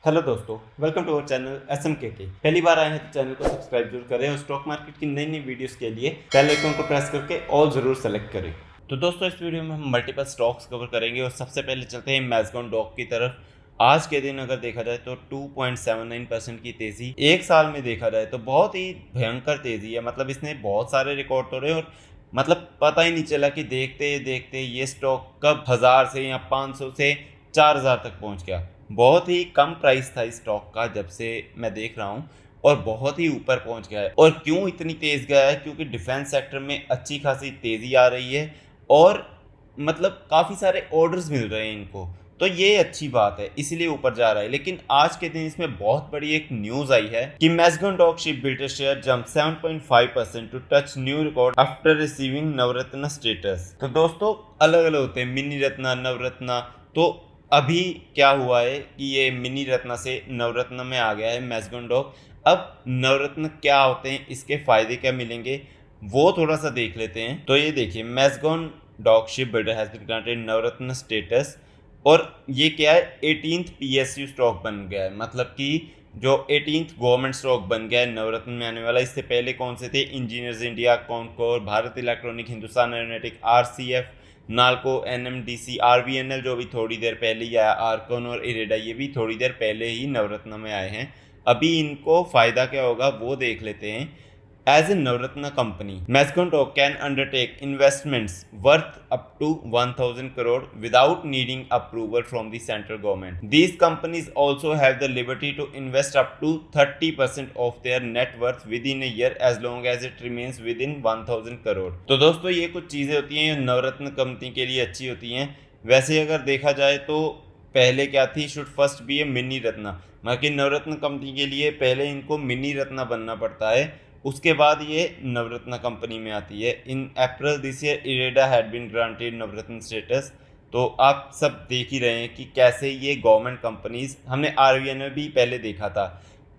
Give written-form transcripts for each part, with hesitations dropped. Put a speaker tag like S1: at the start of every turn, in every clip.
S1: Hello दोस्तों, welcome to our channel SMK के। पहली बार आए हैं तो चैनल को सब्सक्राइब जरूर करें और स्टॉक मार्केट की नई नई वीडियोस के लिए बेल आइकन को प्रेस करके ऑल जरूर सेलेक्ट करें। तो दोस्तों, इस वीडियो में हम मल्टीपल स्टॉक्स कवर करेंगे और सबसे पहले चलते हैं मैज़गॉन डॉक की तरफ। आज के दिन अगर देखा जाए तो 2.79% की तेजी एक साल में देखा जाए तो बहुत ही भयंकर तेजी है। मतलब इसने बहुत सारे रिकॉर्ड तोड़े और मतलब पता ही नहीं चला कि देखते देखते ये स्टॉक कब 1000 से या 500 से 4000 तक पहुंच गया। बहुत ही कम प्राइस था इस स्टॉक का जब से मैं देख रहा हूँ और बहुत ही ऊपर पहुंच गया है। और क्यों इतनी तेज गया है? क्योंकि डिफेंस सेक्टर में अच्छी खासी तेजी आ रही है और मतलब काफ़ी सारे ऑर्डर्स मिल रहे हैं इनको, तो ये अच्छी बात है, इसीलिए ऊपर जा रहा है। लेकिन आज के दिन इसमें बहुत बड़ी एक न्यूज आई है कि Mazagon Dock Ship Builder share jump 7.5% to touch new record after receiving Navratna status. तो दोस्तों, अलग अलग होते हैं मिनी रत्ना, नवरत्ना। तो अभी क्या हुआ है कि ये मिनी रत्ना से नवरत्न में आ गया है मैज़गॉन डॉक। अब नवरत्न क्या होते हैं, इसके फायदे क्या मिलेंगे, वो थोड़ा सा देख लेते हैं। तो ये देखिए, Mazagon Dock Ship Builder has been granted Navratna status. और ये क्या है, 18th PSU स्टॉक बन गया है। मतलब कि जो 18th गवर्नमेंट स्टॉक बन गया है नवरत्न में आने वाला। इससे पहले कौन से थे? Engineers India, Concor, Bharat electronic, Hindustan aeronautic, RCF, NALCO, NMDC, RVNL जो भी थोड़ी देर पहले ही आया, आर्कन और इरेडा ये भी थोड़ी देर पहले ही नवरत्न में आए हैं। अभी इनको फायदा क्या होगा वो देख लेते हैं। As a Navratna company, Mazgon Talk can undertake investments worth up to 1000 crore without needing approval from the central government. These companies also have the liberty to invest up to 30% of their net worth within a year as long as it remains within 1000 crore. तो दोस्तों, ये कुछ चीज़ें होती हैं नवरत्न company के लिए अच्छी होती हैं। वैसे अगर देखा जाए तो पहले क्या थी, should first be a mini Ratna. बाकी नवरत्न कंपनी के लिए पहले इनको मिनी रत्ना बनना पड़ता है, उसके बाद ये नवरत्न कंपनी में आती है। In April this year IREDA had been granted Navratna status. तो आप सब देख ही रहे हैं कि कैसे ये गवर्नमेंट कंपनीज, हमने RVNL भी पहले देखा था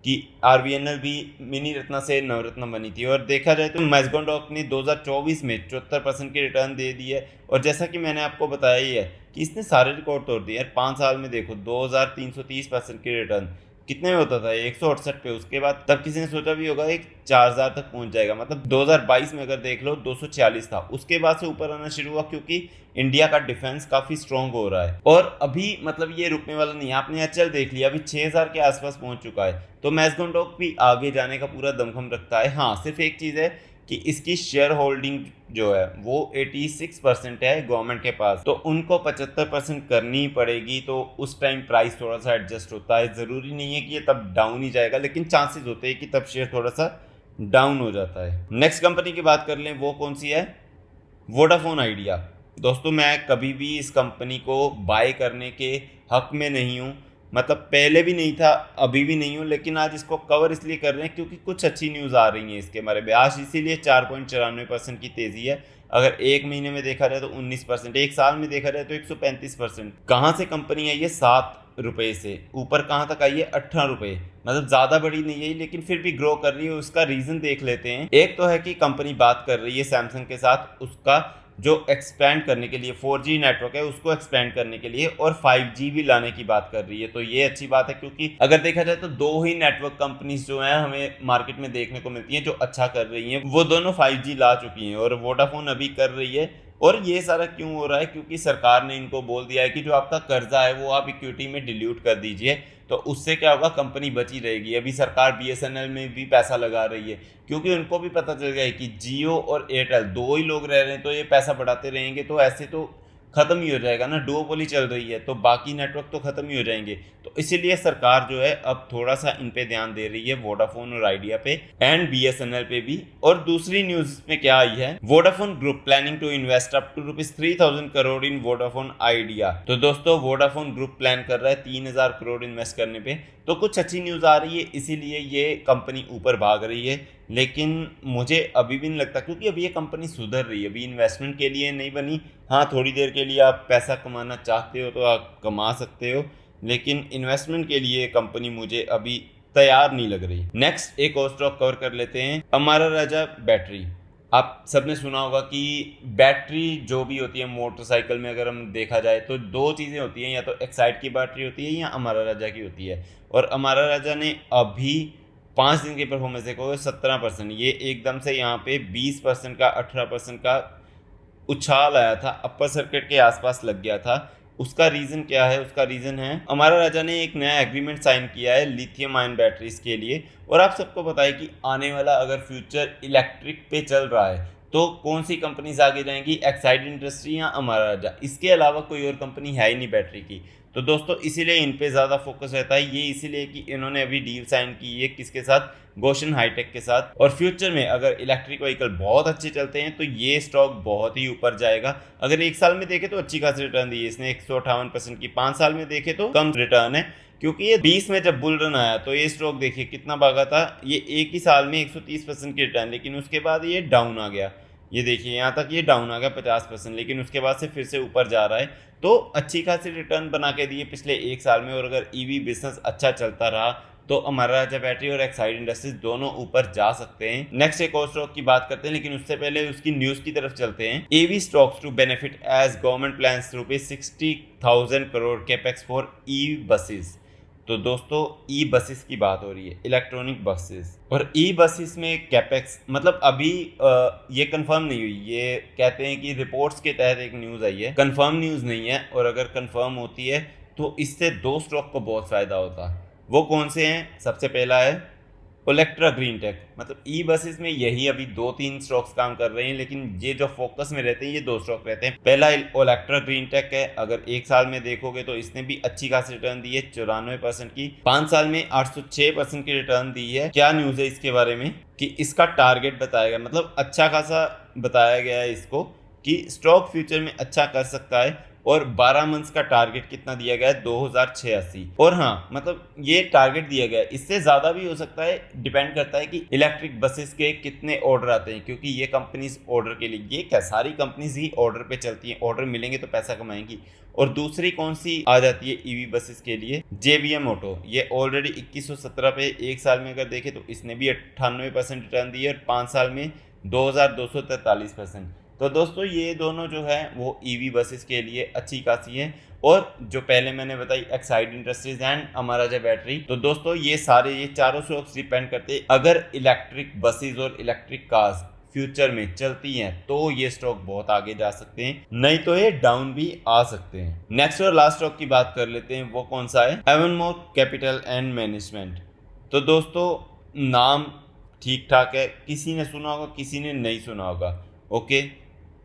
S1: कि RVNL भी मिनी रत्ना से नवरत्न बनी थी। और देखा जाए तो मैज़गॉन डॉक ने 2024 में 74% की रिटर्न दे दी है। और जैसा कि मैंने आपको बताया ही है कि इसने सारे रिकॉर्ड तोड़ दिए यार। 5 साल में देखो 2330% की रिटर्न कितने में होता था? 168 पे। उसके बाद तब किसी ने सोचा भी होगा एक 4000 तक पहुंच जाएगा। मतलब 2022 में अगर देख लो 246 था। उसके बाद से ऊपर आना शुरू हुआ क्योंकि इंडिया का डिफेंस काफी स्ट्रांग हो रहा है और अभी मतलब ये रुकने वाला नहीं है। आपने HL देख लिया, अभी 6000 के आसपास पहुंच चुका है। तो मैज़गॉन डॉक भी आगे जाने का पूरा दमखम रखता है। हाँ, सिर्फ एक चीज़ है कि इसकी शेयर होल्डिंग जो है वो 86% है गवर्नमेंट के पास, तो उनको 75% करनी ही पड़ेगी। तो उस टाइम प्राइस थोड़ा सा एडजस्ट होता है। ज़रूरी नहीं है कि ये तब डाउन ही जाएगा, लेकिन चांसेस होते हैं कि तब शेयर थोड़ा सा डाउन हो जाता है। नेक्स्ट कंपनी की बात कर लें, वो कौन सी है? Vodafone idea. दोस्तों, मैं कभी भी इस कंपनी को बाय करने के हक में नहीं हूँ। मतलब पहले भी नहीं था, अभी भी नहीं हूँ, लेकिन आज इसको कवर इसलिए कर रहे हैं क्योंकि कुछ अच्छी न्यूज़ आ रही है इसके बारे में। आज इसीलिए 4.94% की तेज़ी है। अगर एक महीने में देखा जाए तो 19%, एक साल में देखा जाए तो 135%। कहाँ से कंपनी आई है? 7 रुपये से ऊपर कहाँ तक आई है? 18 रुपये। मतलब ज़्यादा बड़ी नहीं है लेकिन फिर भी ग्रो कर रही है। उसका रीज़न देख लेते हैं। एक तो है कि कंपनी बात कर रही है सैमसंग के साथ उसका जो एक्सपैंड करने के लिए 4G नेटवर्क है उसको एक्सपैंड करने के लिए, और 5G भी लाने की बात कर रही है। तो ये अच्छी बात है क्योंकि अगर देखा जाए तो दो ही नेटवर्क कंपनीज जो हैं हमें मार्केट में देखने को मिलती हैं जो अच्छा कर रही हैं, वो दोनों 5G ला चुकी हैं और वोडाफोन अभी कर रही है। और ये सारा क्यों हो रहा है? क्योंकि सरकार ने इनको बोल दिया है कि जो आपका कर्जा है वो आप इक्विटी में डिल्यूट कर दीजिए, तो उससे क्या होगा, कंपनी बची रहेगी। अभी सरकार BSNL में भी पैसा लगा रही है क्योंकि उनको भी पता चल गया है कि जियो और एयरटेल दो ही लोग रह रहे हैं, तो ये पैसा बढ़ाते रहेंगे तो ऐसे तो खत्म ही हो जाएगा ना। डुओपोली चल रही है तो बाकी नेटवर्क तो खत्म ही हो जाएंगे। तो इसीलिए सरकार जो है अब थोड़ा सा इन पे ध्यान दे रही है, वोडाफोन और आइडिया पे एंड BSNL पे भी। और दूसरी न्यूज में क्या आई है, Vodafone group planning to invest up to ₹3000 crore in Vodafone Idea. तो दोस्तों, वोडाफोन ग्रुप प्लान कर रहा है 3000 करोड़ इन्वेस्ट करने पे। तो कुछ अच्छी न्यूज़ आ रही है, इसीलिए ये कंपनी ऊपर भाग रही है। लेकिन मुझे अभी भी नहीं लगता क्योंकि अभी ये कंपनी सुधर रही है, अभी इन्वेस्टमेंट के लिए नहीं बनी। हाँ, थोड़ी देर के लिए आप पैसा कमाना चाहते हो तो आप कमा सकते हो, लेकिन इन्वेस्टमेंट के लिए कंपनी मुझे अभी तैयार नहीं लग रही। नेक्स्ट एक और स्टॉक कवर कर लेते हैं, अमारा राजा बैटरी। आप सबने सुना होगा कि बैटरी जो भी होती है मोटरसाइकिल में, अगर हम देखा जाए तो दो चीज़ें होती हैं, या तो एक्साइड की बैटरी होती है या अमारा राजा की होती है। और अमारा राजा ने अभी 5 दिन की परफॉर्मेंस देखो 17%, ये एकदम से यहाँ पे 20% का 18% का उछाल आया था, अपर सर्किट के आसपास लग गया था। उसका रीज़न क्या है? उसका रीज़न है अमारा राजा ने एक नया एग्रीमेंट साइन किया है लिथियम आयन बैटरीज के लिए। और आप सबको पता है कि आने वाला अगर फ्यूचर इलेक्ट्रिक पे चल रहा है तो कौन सी कंपनीज आगे जाएंगी? एक्साइड इंडस्ट्री या अमारा राजा, इसके अलावा कोई और कंपनी है ही नहीं बैटरी की। तो दोस्तों इसीलिए इन पे ज़्यादा फोकस रहता है। ये इसीलिए कि इन्होंने अभी डील साइन की है किसके साथ? गोशन हाईटेक के साथ। और फ्यूचर में अगर इलेक्ट्रिक व्हीकल बहुत अच्छे चलते हैं तो ये स्टॉक बहुत ही ऊपर जाएगा। अगर 1 साल में देखें तो अच्छी खासी रिटर्न दी है इसने 158% की, 5 साल में देखें तो कम रिटर्न है, क्योंकि ये 20 में जब बुल रन आया तो ये स्टॉक देखिए कितना भागा था। ये एक ही साल में 130% की रिटर्न, लेकिन उसके बाद ये डाउन आ गया। ये देखिए यहाँ तक ये डाउन आ गया 50%, लेकिन उसके बाद से फिर से ऊपर जा रहा है। तो अच्छी खासी रिटर्न बना के दिए पिछले 1 साल में। और अगर ईवी बिजनेस अच्छा चलता रहा तो अमारा राजा बैटरी और एक्साइड इंडस्ट्रीज दोनों ऊपर जा सकते हैं। नेक्स्ट एक और स्टॉक की बात करते हैं, लेकिन उससे पहले उसकी न्यूज की तरफ चलते हैं। EV stocks to benefit as government plans ₹60,000 crore capex for e buses. तो दोस्तों ई बसेस की बात हो रही है, इलेक्ट्रॉनिक बसेस। और ई बसेस में कैपेक्स मतलब अभी ये कंफर्म नहीं हुई, ये कहते हैं कि रिपोर्ट्स के तहत एक न्यूज़ आई है, कंफर्म न्यूज़ नहीं है। और अगर कंफर्म होती है तो इससे 2 स्टॉक को बहुत फ़ायदा होता है। वो कौन से हैं? सबसे पहला है ओलेक्ट्रा ग्रीन टेक। मतलब ई बसेस में यही अभी 2-3 स्टॉक्स काम कर रहे हैं, लेकिन ये जो फोकस में रहते हैं ये 2 स्टॉक रहते हैं। पहला ओलेक्ट्रा ग्रीन टेक है। अगर 1 साल में देखोगे तो इसने भी अच्छी खासी रिटर्न दी है 94% की, 5 साल में 806% की रिटर्न दी है। क्या न्यूज़ है इसके बारे में कि इसका टारगेट बताया गया, मतलब अच्छा खासा बताया गया है इसको कि स्टॉक फ्यूचर में अच्छा कर सकता है। और 12 मंथ्स का टारगेट कितना दिया गया है? 2086। और हाँ मतलब ये टारगेट दिया गया है, इससे ज़्यादा भी हो सकता है, डिपेंड करता है कि इलेक्ट्रिक बसेस के कितने ऑर्डर आते हैं, क्योंकि ये कंपनीज ऑर्डर के लिए, ये क्या सारी कंपनीज ही ऑर्डर पे चलती हैं, ऑर्डर मिलेंगे तो पैसा कमाएंगी। और दूसरी कौन सी आ जाती है ईवी बसेस के लिए? JBM auto. ये ऑलरेडी 2117 पे 1 साल में अगर देखें तो इसने भी 98% रिटर्न दी है, और 5 साल में 2243%। तो दोस्तों ये दोनों जो है वो ईवी बसेस के लिए अच्छी खासी है। और जो पहले मैंने बताई Exide industries and Amara Raja battery, तो दोस्तों ये चारों स्टॉक्स डिपेंड करते हैं। अगर इलेक्ट्रिक बसेस और इलेक्ट्रिक कार्स फ्यूचर में चलती हैं तो ये स्टॉक बहुत आगे जा सकते हैं, नहीं तो ये डाउन भी आ सकते हैं। नेक्स्ट और लास्ट स्टॉक की बात कर लेते हैं, वो कौन सा है? एवनमोर कैपिटल एंड मैनेजमेंट। तो दोस्तों नाम ठीक ठाक है, किसी ने सुना होगा किसी ने नहीं सुना होगा। ओके,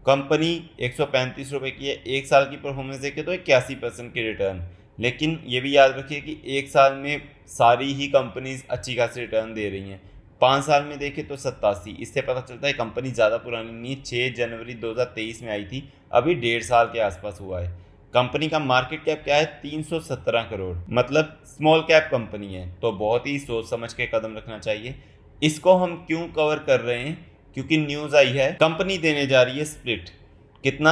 S1: कंपनी 135 रुपये की है, 1 साल की परफॉर्मेंस देखे तो 81% की रिटर्न। लेकिन ये भी याद रखिए कि 1 साल में सारी ही कंपनीज अच्छी खासी रिटर्न दे रही हैं। 5 साल में देखे तो 87। इससे पता चलता है कंपनी ज़्यादा पुरानी नहीं है, 6 जनवरी 2023 में आई थी, अभी 1.5 साल के आसपास हुआ है। कंपनी का मार्केट कैप क्या है? 317 करोड़, मतलब स्मॉल कैप कंपनी है। तो बहुत ही सोच समझ के कदम रखना चाहिए। इसको हम क्यों कवर कर रहे हैं? क्योंकि न्यूज़ आई है कंपनी देने जा रही है स्प्लिट, कितना?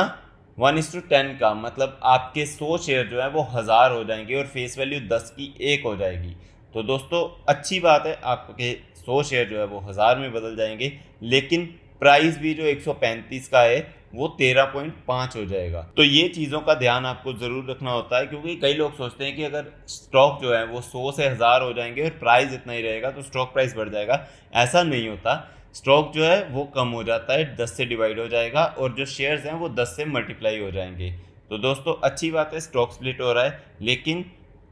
S1: 1:10 का, मतलब आपके 100 शेयर जो है वो 1000 हो जाएंगे और फेस वैल्यू 10 की 1 हो जाएगी। तो दोस्तों अच्छी बात है, आपके 100 शेयर जो है वो 1000 में बदल जाएंगे, लेकिन प्राइस भी जो 135 का है वो 13.5 हो जाएगा। तो ये चीज़ों का ध्यान आपको ज़रूर रखना होता है, क्योंकि कई लोग सोचते हैं कि अगर स्टॉक जो है वो 100 से 1000 हो जाएंगे और प्राइस इतना ही रहेगा तो स्टॉक प्राइस बढ़ जाएगा। ऐसा नहीं होता, स्टॉक जो है वो कम हो जाता है, 10 से डिवाइड हो जाएगा और जो शेयर्स हैं वो 10 से मल्टीप्लाई हो जाएंगे। तो दोस्तों अच्छी बात है स्टॉक स्प्लिट हो रहा है, लेकिन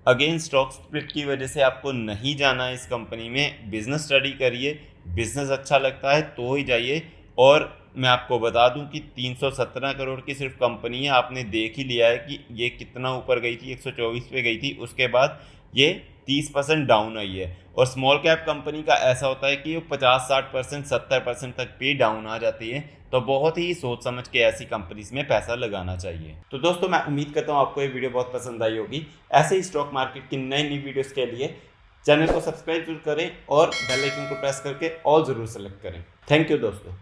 S1: अगेन स्टॉक स्प्लिट की वजह से आपको नहीं जाना है इस कंपनी में। बिजनेस स्टडी करिए, बिजनेस अच्छा लगता है तो ही जाइए। और मैं आपको बता दूं कि 317 करोड़ की सिर्फ कंपनी है, आपने देख ही लिया है कि ये कितना ऊपर गई थी, 124 पे गई थी, उसके बाद ये 30% डाउन आई है। और स्मॉल कैप कंपनी का ऐसा होता है कि वो 50-60%, 70% तक भी डाउन आ जाती है। तो बहुत ही सोच समझ के ऐसी कंपनीज में पैसा लगाना चाहिए। तो दोस्तों मैं उम्मीद करता हूँ आपको ये वीडियो बहुत पसंद आई होगी। ऐसे ही स्टॉक मार्केट की नई नई वीडियोस के लिए चैनल को सब्सक्राइब जरूर करें और बेल आइकन को प्रेस करके ऑल जरूर सेलेक्ट करें। थैंक यू दोस्तों।